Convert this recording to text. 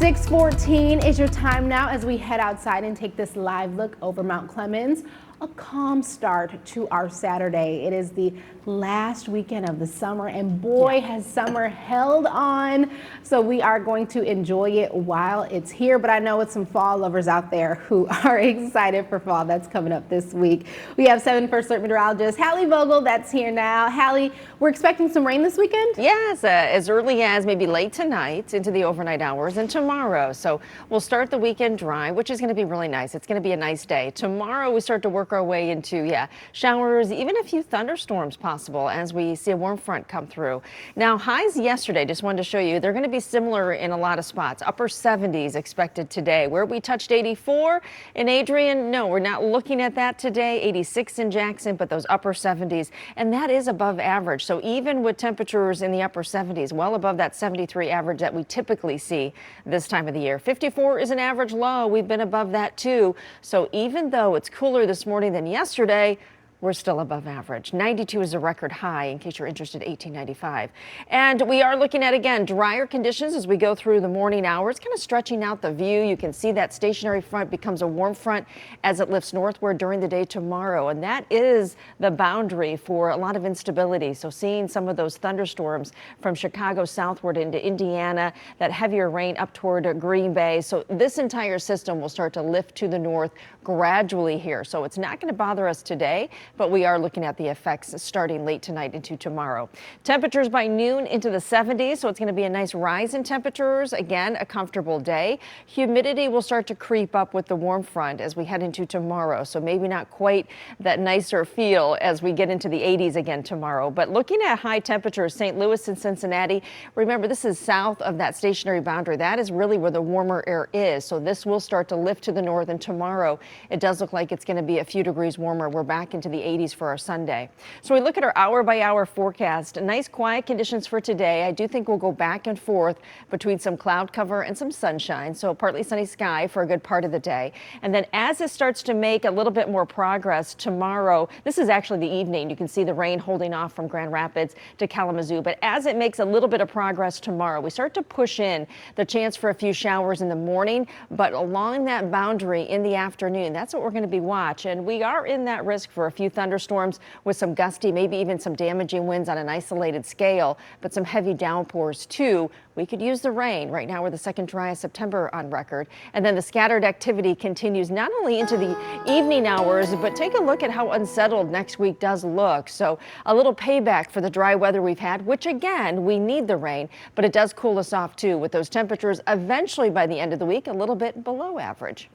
6:14 is your time now as we head outside and take this live look over Mount Clemens. A calm start to our Saturday. It is the last weekend of the summer, and boy, has summer held on. So we are going to enjoy it while it's here, but I know it's some fall lovers out there who are excited for fall. That's coming up this week. We have 7 First Alert meteorologist Hallie Vogel that's here now. Hallie, we're expecting some rain this weekend? Yes, as early as maybe late tonight into the overnight hours and tomorrow. So we'll start the weekend dry, which is going to be really nice. It's going to be a nice day. Tomorrow we start to work our way into showers, even a few thunderstorms possible as we see a warm front come through. Now, highs yesterday, just wanted to show you, they're going to be similar in a lot of spots. Upper 70s expected today. Where we touched 84 in Adrian, no, we're not looking at that today. 86 in Jackson, but those upper 70s, and that is above average. So even with temperatures in the upper 70s, well above that 73 average that we typically see this time of the year. 54 is an average low. We've been above that too. So even though it's cooler this morning than yesterday, we're still above average. 92 is a record high, in case you're interested, 1895. And we are looking at, again, drier conditions as we go through the morning hours, kind of stretching out the view. You can see that stationary front becomes a warm front as it lifts northward during the day tomorrow. And that is the boundary for a lot of instability. So seeing some of those thunderstorms from Chicago southward into Indiana, that heavier rain up toward Green Bay. So this entire system will start to lift to the north gradually here. So it's not going to bother us today, but we are looking at the effects starting late tonight into tomorrow. Temperatures by noon into the 70s, so it's going to be a nice rise in temperatures. Again, a comfortable day. Humidity will start to creep up with the warm front as we head into tomorrow, so maybe not quite that nicer feel as we get into the 80s again tomorrow. But looking at high temperatures, St. Louis and Cincinnati, remember this is south of that stationary boundary. That is really where the warmer air is, so this will start to lift to the north, and tomorrow it does look like it's going to be a few degrees warmer. We're back into the 80s for our Sunday. So we look at our hour by hour forecast. Nice quiet conditions for today. I do think we'll go back and forth between some cloud cover and some sunshine. So partly sunny sky for a good part of the day. And then as it starts to make a little bit more progress tomorrow, this is actually the evening. You can see the rain holding off from Grand Rapids to Kalamazoo. But as it makes a little bit of progress tomorrow, we start to push in the chance for a few showers in the morning, but along that boundary in the afternoon, that's what we're going to be watching. And we are in that risk for a few thunderstorms with some gusty, maybe even some damaging winds on an isolated scale, but some heavy downpours too. We could use the rain. Right now we're the second driest September on record. And then the scattered activity continues not only into the evening hours, but take a look at how unsettled next week does look. So a little payback for the dry weather we've had, which again, we need the rain, but it does cool us off too with those temperatures eventually by the end of the week a little bit below average.